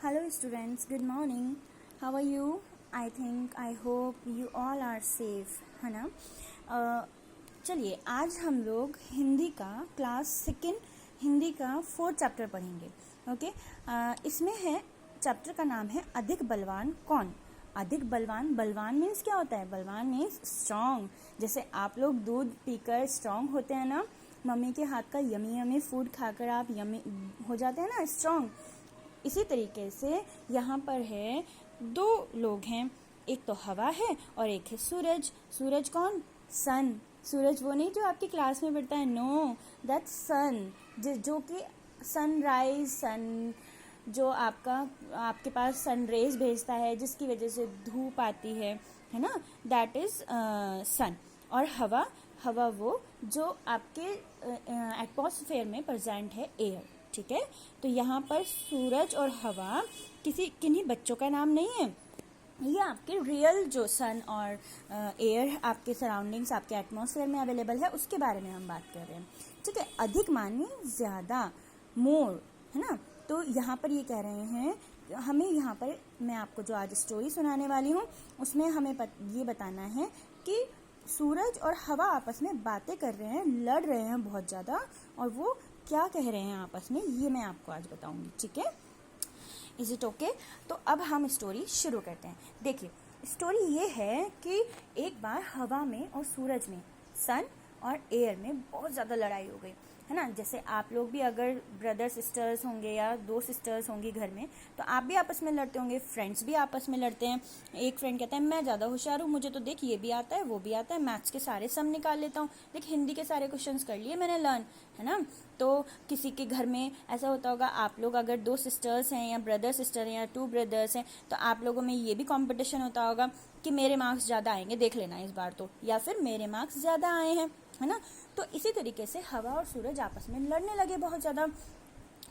Hello students, good morning. How are you? I hope you all are safe, है ना? चलिए आज हम लोग हिंदी का क्लास सेकेंड हिंदी का 4th चैप्टर पढ़ेंगे. ओके. इसमें है चैप्टर का नाम है अधिक बलवान कौन. अधिक बलवान. बलवान मीन्स क्या होता है? बलवान मीन्स स्ट्रॉन्ग. जैसे आप लोग दूध पीकर स्ट्रॉन्ग होते हैं ना, मम्मी के हाथ का यमी यमी फूड खाकर आप यमी हो जाते हैं ना स्ट्रॉन्ग. इसी तरीके से यहाँ पर है दो लोग हैं, एक तो हवा है और एक है सूरज. सूरज कौन? सन. सूरज वो नहीं जो आपकी क्लास में पढ़ता है, नो, दैट्स सन. जो कि सनराइज, सन जो आपके पास सनरेज भेजता है, जिसकी वजह से धूप आती है ना, दैट इज सन. और हवा वो जो आपके एटमॉस्फेयर में प्रेजेंट है, एयर. ठीक है. तो यहाँ पर सूरज और हवा किन्हीं बच्चों का नाम नहीं है, ये आपके रियल जो सन और एयर आपके सराउंडिंग्स, आपके एटमॉस्फेयर में अवेलेबल है, उसके बारे में हम बात कर रहे हैं. ठीक है. अधिक माने ज़्यादा, मोर, है ना. तो यहाँ पर ये कह रहे हैं, हमें यहाँ पर मैं आपको जो आज स्टोरी सुनाने वाली हूँ उसमें हमें ये बताना है कि सूरज और हवा आपस में बातें कर रहे हैं, लड़ रहे हैं बहुत ज़्यादा, और वो क्या कह रहे हैं आपस में, ये मैं आपको आज बताऊंगी. ठीक है. Is it okay? तो अब हम स्टोरी शुरू करते हैं. देखिए, स्टोरी ये है कि एक बार हवा में और सूरज में, सन और एयर में बहुत ज़्यादा लड़ाई हो गई, है ना. जैसे आप लोग भी अगर ब्रदर सिस्टर्स होंगे या दो सिस्टर्स होंगी घर में, तो आप भी आपस में लड़ते होंगे. फ्रेंड्स भी आपस में लड़ते हैं. एक फ्रेंड कहता है मैं ज़्यादा होशियार हूँ, मुझे तो देख ये भी आता है वो भी आता है, मैथ्स के सारे सम निकाल लेता हूँ, देख हिंदी के सारे क्वेश्चंस कर लिए मैंने लर्न, है ना. तो किसी के घर में ऐसा होता होगा, आप लोग अगर दो सिस्टर्स हैं या ब्रदर सिस्टर हैं या 2 ब्रदर्स हैं, तो आप लोगों में ये भी कंपटीशन होता होगा कि मेरे मार्क्स ज़्यादा आएंगे, देख लेना इस बार तो, या फिर मेरे मार्क्स ज़्यादा आए हैं, है ना. तो इसी तरीके से हवा और सूरज आपस में लड़ने लगे बहुत ज़्यादा.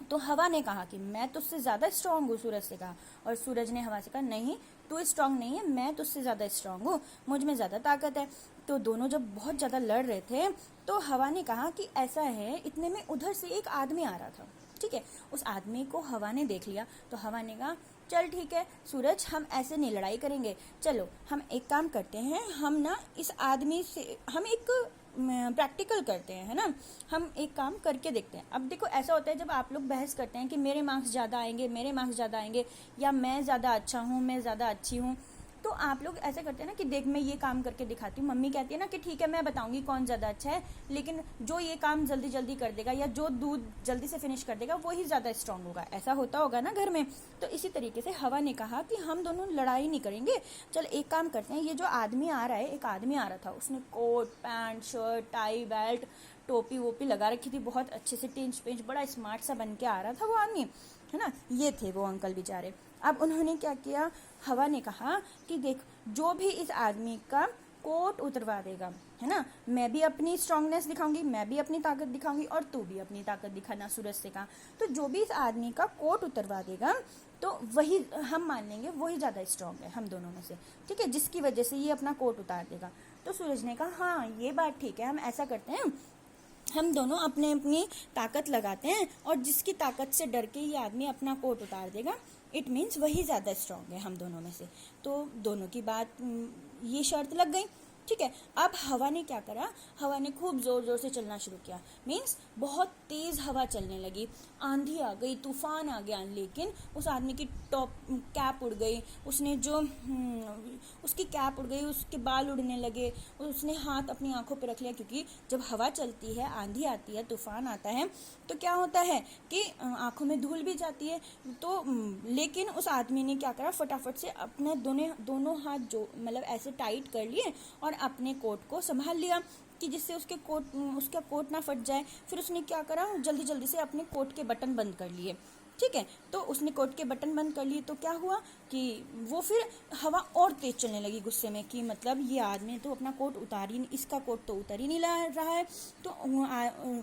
तो हवा ने कहा कि मैं तुझसे ज़्यादा स्ट्रांग हूँ, सूरज से कहा. और सूरज ने हवा से कहा नहीं, तू स्ट्रांग नहीं है, मैं तुझसे ज़्यादा स्ट्रांग हूँ, मुझ में ज़्यादा ताकत है. तो दोनों जब बहुत ज़्यादा लड़ रहे थे, तो हवा ने कहा कि ऐसा है, इतने में उधर से एक आदमी आ रहा था. ठीक है. उस आदमी को हवा ने देख लिया, तो हवा ने कहा चल ठीक है सूरज, हम ऐसे नहीं लड़ाई करेंगे, चलो हम एक काम करते हैं, हम ना इस आदमी से हम एक प्रैक्टिकल करते हैं, है ना. हम एक काम करके देखते हैं. अब देखो, ऐसा होता है जब आप लोग बहस करते हैं कि मेरे मार्क्स ज़्यादा आएंगे, मेरे मार्क्स ज़्यादा आएंगे, या मैं ज़्यादा अच्छा हूँ, मैं ज़्यादा अच्छी हूँ, तो आप लोग ऐसे करते हैं ना कि देख मैं ये काम करके दिखाती हूँ. मम्मी कहती है ना कि ठीक है मैं बताऊंगी कौन ज़्यादा अच्छा है, लेकिन जो ये काम जल्दी जल्दी कर देगा या जो दूध जल्दी से फिनिश कर देगा वही ज़्यादा स्ट्रांग होगा. ऐसा होता होगा ना घर में. तो इसी तरीके से हवा ने कहा कि हम दोनों लड़ाई नहीं करेंगे, चल एक काम करते हैं, ये जो आदमी आ रहा है, एक आदमी आ रहा था, उसने coat pant shirt tie belt टोपी वोपी लगा रखी थी, बहुत अच्छे से टिंच पिंच बड़ा स्मार्ट सा बन के आ रहा था वो आदमी, है ना. ये थे वो अंकल बेचारे. अब उन्होंने क्या किया, हवा ने कहा कि देख जो भी इस आदमी का कोट उतरवा देगा, है ना, मैं भी अपनी स्ट्रांगनेस दिखाऊंगी, मैं भी अपनी ताकत दिखाऊंगी, और तू भी अपनी ताकत दिखाना, सूरज से कहा. तो जो भी इस आदमी का कोट उतरवा देगा, तो वही हम मान लेंगे वही ज़्यादा स्ट्रांग है हम दोनों में से. ठीक है. जिसकी वजह से ये अपना कोट उतार देगा. तो सूरज ने कहा हाँ ये बात ठीक है, हम ऐसा करते हैं, हम दोनों अपने अपनी ताकत लगाते हैं, और जिसकी ताकत से डर के ये आदमी अपना कोट उतार देगा, इट मीन्स वही ज़्यादा स्ट्रांग है हम दोनों में से. तो दोनों की बात, ये शर्त लग गई. ठीक है. अब हवा ने क्या करा, हवा ने खूब ज़ोर ज़ोर से चलना शुरू किया. मीन्स बहुत तेज़ हवा चलने लगी, आंधी आ गई, तूफान आ गया. लेकिन उस आदमी की कैप उड़ गई, उसने जो उसकी कैप उड़ गई, उसके बाल उड़ने लगे, उसने हाथ अपनी आंखों पे रख लिया, क्योंकि जब हवा चलती है, आंधी आती है, तूफान आता है, तो क्या होता है कि आंखों में धूल भी जाती है. तो लेकिन उस आदमी ने क्या करा, फटाफट से अपने दोनों हाथ जो मतलब ऐसे टाइट कर लिए और अपने कोट को संभाल लिया कि जिससे उसका कोट ना फट जाए. फिर उसने क्या करा, जल्दी जल्दी से अपने कोट के बटन बंद कर लिए. ठीक है. तो उसने कोट के बटन बंद कर लिए, तो क्या हुआ कि वो फिर हवा और तेज चलने लगी गुस्से में कि मतलब ये आदमी तो अपना कोट उतार ही नहीं, इसका कोट तो उतर ही नहीं रहा है. तो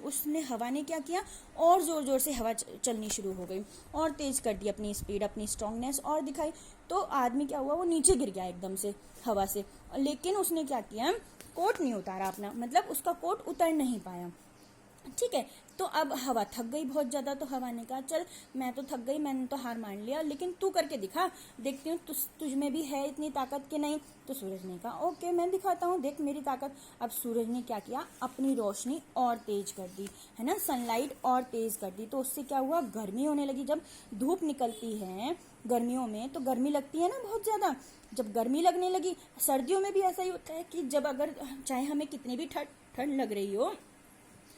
उसने हवा ने क्या किया, और ज़ोर ज़ोर से हवा चलनी शुरू हो गई, और तेज़ कर दी अपनी स्पीड, अपनी स्ट्रांगनेस और दिखाई. तो आदमी क्या हुआ, वो नीचे गिर गया एकदम से हवा से. लेकिन उसने क्या किया, कोट नहीं उतारा अपना, मतलब उसका कोट उतर नहीं पाया. ठीक है. तो अब हवा थक गई बहुत ज़्यादा, तो हवा ने कहा चल मैं तो थक गई, मैंने तो हार मान लिया, लेकिन तू करके दिखा, देखती हूँ तुझ में भी है इतनी ताकत कि नहीं। तो सूरज ने कहा ओके मैं दिखाता हूँ, देख मेरी ताकत। अब सूरज ने क्या किया, अपनी रोशनी और तेज कर दी, है ना, सनलाइट और तेज कर दी। तो उससे क्या हुआ, गर्मी होने लगी। जब धूप निकलती है गर्मियों में तो गर्मी लगती है ना बहुत ज़्यादा। जब गर्मी लगने लगी, सर्दियों में भी ऐसा ही होता है कि जब अगर चाहे हमें कितनी भी ठंड लग रही हो,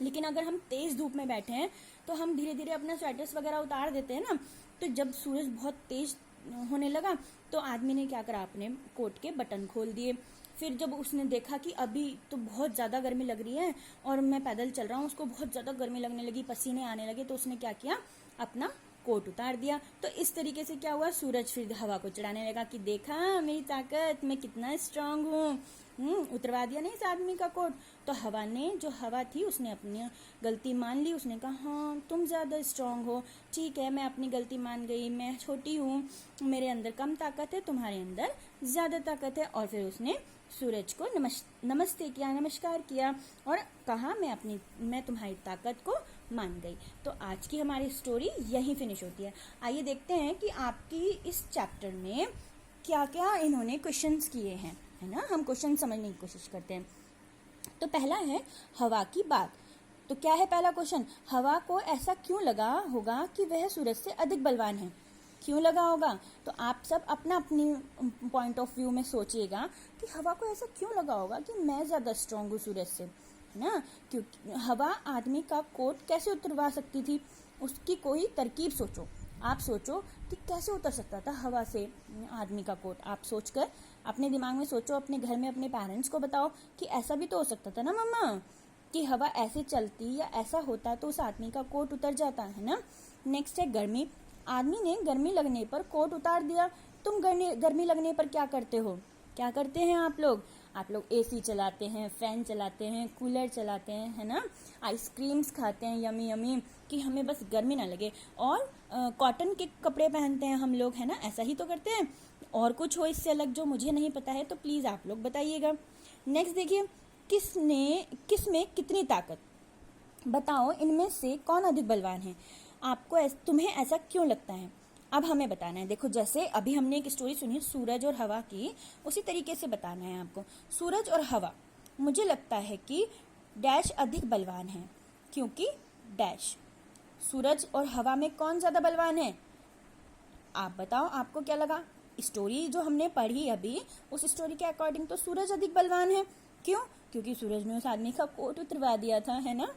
लेकिन अगर हम तेज धूप में बैठे हैं तो हम धीरे धीरे अपना स्वेटर्स वगैरह उतार देते हैं ना। तो जब सूरज बहुत तेज होने लगा तो आदमी ने क्या करा, अपने कोट के बटन खोल दिए। फिर जब उसने देखा कि अभी तो बहुत ज़्यादा गर्मी लग रही है और मैं पैदल चल रहा हूँ, उसको बहुत ज़्यादा गर्मी लगने लगी, पसीने आने लगे, तो उसने क्या किया, अपना कोट उतार दिया। तो इस तरीके से क्या हुआ, सूरज फिर हवा को चढ़ाने लगा कि देखा मेरी ताकत, मैं कितना स्ट्रांग हूँ। उतरवा दिया नहीं इस आदमी का कोट। तो हवा ने, जो हवा थी, उसने अपनी गलती मान ली। उसने कहा हाँ तुम ज़्यादा स्ट्रांग हो, ठीक है मैं अपनी गलती मान गई, मैं छोटी हूँ, मेरे अंदर कम ताकत है, तुम्हारे अंदर ज़्यादा ताकत है। और फिर उसने सूरज को नमस्ते किया, नमस्कार किया और कहा मैं तुम्हारी ताकत को मान गई। तो आज की हमारी स्टोरी यहीं फिनिश होती है। आइए देखते हैं कि आपकी इस चैप्टर में क्या क्या इन्होंने क्वेश्चंस किए हैं, है ना। हम क्वेश्चन समझने की कोशिश करते हैं। तो पहला है हवा की बात। तो क्या है पहला क्वेश्चन, हवा को ऐसा क्यों लगा होगा कि वह सूरज से अधिक बलवान है, क्यों लगा होगा। तो आप सब अपना अपनी पॉइंट ऑफ व्यू में सोचिएगा कि हवा को ऐसा क्यों लगा होगा कि मैं ज़्यादा स्ट्रांग हूँ सूरज से, है ना। क्योंकि हवा आदमी का कोट कैसे उतरवा सकती थी, उसकी कोई तरकीब सोचो। आप सोचो कि कैसे उतर सकता था हवा से आदमी का कोट। आप सोचकर अपने दिमाग में सोचो, अपने घर में अपने पेरेंट्स को बताओ कि ऐसा भी तो हो सकता था ना मम्मा, कि हवा ऐसे चलती या ऐसा होता तो उस आदमी का कोट उतर जाता, है ना। नेक्स्ट है गर्मी। आदमी ने गर्मी लगने पर कोट उतार दिया। तुम गर्मी लगने पर क्या करते हो, क्या करते हैं आप लोग एसी चलाते हैं, फैन चलाते हैं, कूलर चलाते हैं, है ना, आइसक्रीम्स खाते हैं यमी यमी कि हमें बस गर्मी ना लगे, और कॉटन के कपड़े पहनते हैं हम लोग, है ना, ऐसा ही तो करते हैं। और कुछ हो इससे अलग जो मुझे नहीं पता है तो प्लीज़ आप लोग बताइएगा। नेक्स्ट देखिए, किस में कितनी ताकत, बताओ इनमें से कौन अधिक बलवान है। तुम्हें ऐसा क्यों लगता है, अब हमें बताना है। देखो जैसे अभी हमने एक स्टोरी सुनी सूरज और हवा की, उसी तरीके से बताना है आपको। सूरज और हवा, मुझे लगता है कि डैश अधिक बलवान है, क्योंकि डैश। सूरज और हवा में कौन ज़्यादा बलवान है, आप बताओ आपको क्या लगा। स्टोरी जो हमने पढ़ी अभी, उस स्टोरी के अकॉर्डिंग तो सूरज अधिक बलवान है। क्यों, क्योंकि सूरज ने उस आदमी का कोट उतरवा दिया था, है ना।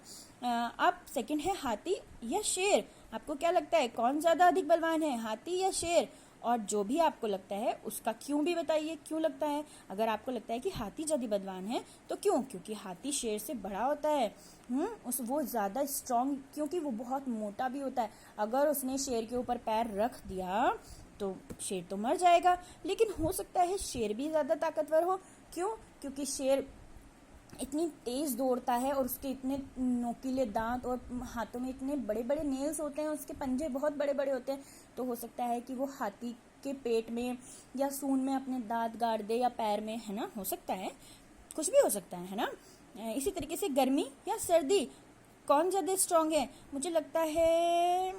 अब सेकंड है हाथी या शेर। आपको क्या लगता है कौन ज़्यादा अधिक बलवान है, हाथी या शेर। और जो भी आपको लगता है उसका क्यों भी बताइए, क्यों लगता है। अगर आपको लगता है कि हाथी ज़्यादा बलवान है तो क्यों, क्योंकि हाथी शेर से बड़ा होता है, वो ज़्यादा स्ट्रांग, क्योंकि वो बहुत मोटा भी होता है। अगर उसने शेर के ऊपर पैर रख दिया तो शेर तो मर जाएगा, लेकिन हो सकता है शेर भी ज़्यादा ताकतवर हो। क्यों, क्योंकि शेर इतनी तेज़ दौड़ता है और उसके इतने नोकीले दांत और हाथों में इतने बड़े बड़े नेल्स होते हैं, उसके पंजे बहुत बड़े बड़े होते हैं। तो हो सकता है कि वो हाथी के पेट में या सूंड में अपने दांत गाड़ दे, या पैर में, है ना, हो सकता है, कुछ भी हो सकता है ना। इसी तरीके से गर्मी या सर्दी, कौन ज़्यादा स्ट्रांग है। मुझे लगता है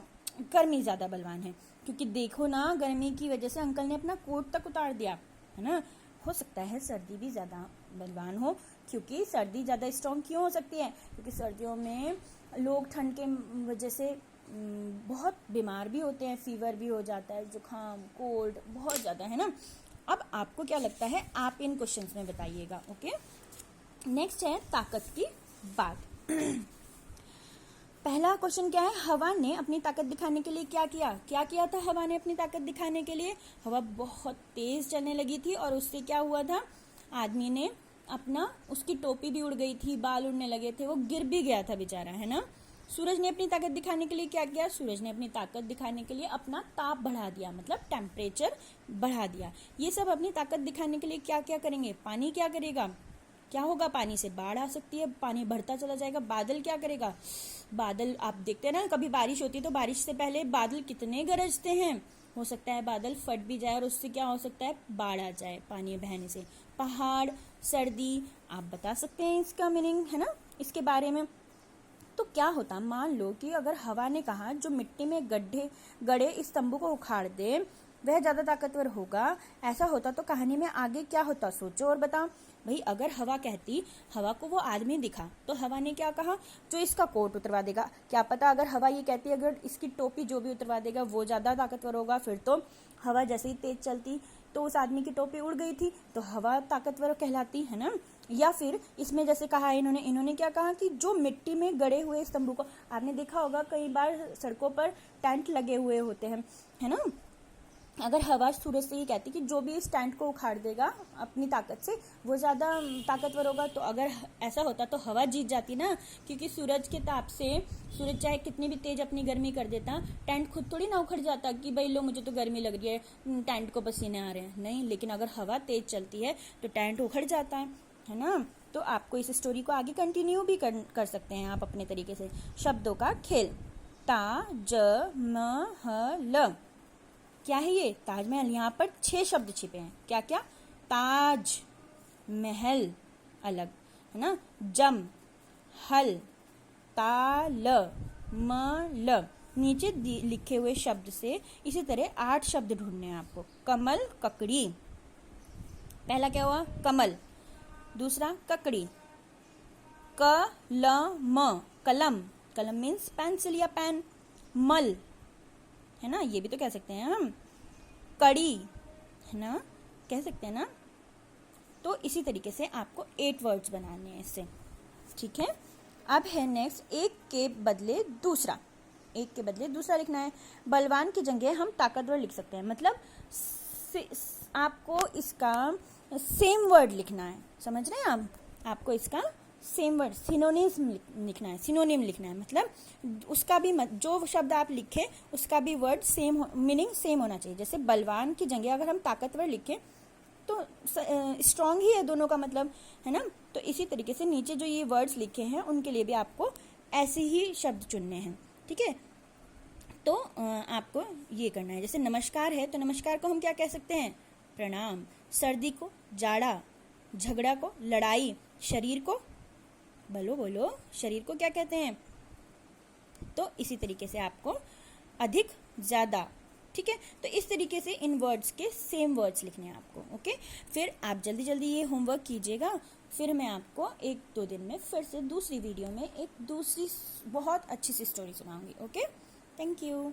गर्मी ज़्यादा बलवान है, क्योंकि देखो ना गर्मी की वजह से अंकल ने अपना कोट तक उतार दिया, है ना। हो सकता है सर्दी भी ज़्यादा बलवान हो, क्योंकि सर्दी ज़्यादा स्ट्रांग क्यों हो सकती है, क्योंकि सर्दियों में लोग ठंड के वजह से बहुत बीमार भी होते हैं, फीवर भी हो जाता है, जुकाम, कोल्ड बहुत ज़्यादा, है ना। अब आपको क्या लगता है, आप इन क्वेश्चंस में बताइएगा। ओके, नेक्स्ट है ताकत की बात। पहला क्वेश्चन क्या है, हवा ने अपनी ताकत दिखाने के लिए क्या किया था। हवा ने अपनी ताकत दिखाने के लिए, हवा बहुत तेज चलने लगी थी और उससे क्या हुआ था, आदमी ने उसकी टोपी भी उड़ गई थी, बाल उड़ने लगे थे, वो गिर भी गया था बेचारा, है ना। सूरज ने अपनी ताकत दिखाने के लिए क्या किया, सूरज ने अपनी ताकत दिखाने के लिए अपना ताप बढ़ा दिया, मतलब टेम्परेचर बढ़ा दिया। ये सब अपनी ताकत दिखाने के लिए क्या क्या करेंगे। पानी क्या करेगा, क्या होगा, पानी से बाढ़ आ सकती है, पानी बढ़ता चला जाएगा। बादल क्या करेगा, बादल आप देखते हैं ना, कभी बारिश होती है तो बारिश से पहले बादल कितने गरजते हैं, हो सकता है बादल फट भी जाए और उससे क्या हो सकता है, बाढ़ आ जाए पानी बहने से। पहाड़, सर्दी, आप बता सकते हैं इसका मीनिंग, है ना, इसके बारे में। तो क्या होता, मान लो कि अगर हवा ने कहा जो मिट्टी में गड़े इस तंबू को उखाड़ दे वह ज़्यादा ताकतवर होगा, ऐसा होता तो कहानी में आगे क्या होता, सोचो और बताओ। भाई अगर हवा कहती, हवा को वो आदमी दिखा, तो हवा ने क्या कहा, जो इसका कोट उतरवा देगा। क्या पता अगर हवा ये कहती अगर इसकी टोपी जो भी उतरवा देगा वो ज़्यादा ताकतवर होगा, फिर तो हवा जैसे ही तेज चलती तो उस आदमी की टोपी उड़ गई थी, तो हवा ताकतवर कहलाती है ना। या फिर इसमें जैसे कहा इन्होंने क्या कहा कि जो मिट्टी में गड़े हुए इस तंबू को, आपने देखा होगा कई बार सड़कों पर टेंट लगे हुए होते हैं, है ना। अगर हवा सूरज से ये कहती कि जो भी इस टेंट को उखाड़ देगा अपनी ताकत से वो ज़्यादा ताकतवर होगा, तो अगर ऐसा होता तो हवा जीत जाती ना, क्योंकि सूरज के ताप से सूरज चाहे कितनी भी तेज अपनी गर्मी कर देता, टेंट खुद थोड़ी ना उखड़ जाता कि भाई लो मुझे तो गर्मी लग रही है, टेंट को पसीने आ रहे हैं, नहीं। लेकिन अगर हवा तेज चलती है तो टेंट उखड़ जाता है ना। तो आपको इस स्टोरी को आगे कंटिन्यू भी कर सकते हैं आप अपने तरीके से। शब्दों का खेल, ता ज म ह ल, क्या है ये, ताजमहल। यहाँ पर 6 शब्द छिपे हैं, क्या क्या, ताज महल अलग है ना, जम हल ताल मल, नीचे लिखे हुए शब्द से इसी तरह 8 शब्द ढूंढने हैं आपको। कमल ककड़ी, पहला क्या हुआ, कमल, दूसरा ककड़ी, कलम, कलम, कलम मीन्स पेंसिल या पेन, मल है ना, ये भी तो कह सकते हैं हम, कड़ी है ना, कह सकते हैं ना। तो इसी तरीके से आपको 8 वर्ड्स बनाने हैं इससे, ठीक है। अब है नेक्स्ट, एक के बदले दूसरा लिखना है। बलवान की जगह हम ताकतवर लिख सकते हैं, मतलब आपको इसका सेम वर्ड लिखना है, समझ रहे हैं आपको इसका सेम वर्ड सिनोनिम लिखना है, मतलब उसका भी जो शब्द आप लिखे उसका भी वर्ड सेम, मीनिंग सेम होना चाहिए। जैसे बलवान की जगह अगर हम ताकतवर लिखें तो स्ट्रांग ही है दोनों का मतलब, है ना। तो इसी तरीके से नीचे जो ये वर्ड्स लिखे हैं उनके लिए भी आपको ऐसे ही शब्द चुनने हैं, ठीक है। तो आपको ये करना है, जैसे नमस्कार है तो नमस्कार को हम क्या कह सकते हैं, प्रणाम। सर्दी को जाड़ा, झगड़ा को लड़ाई, शरीर को बोलो शरीर को क्या कहते हैं। तो इसी तरीके से आपको अधिक ज्यादा, ठीक है। तो इस तरीके से इन वर्ड्स के सेम वर्ड्स लिखने हैं आपको, ओके। फिर आप जल्दी जल्दी ये होमवर्क कीजिएगा, फिर मैं आपको 1-2 दिन में फिर से दूसरी वीडियो में एक दूसरी बहुत अच्छी सी स्टोरी सुनाऊंगी, ओके। Thank you.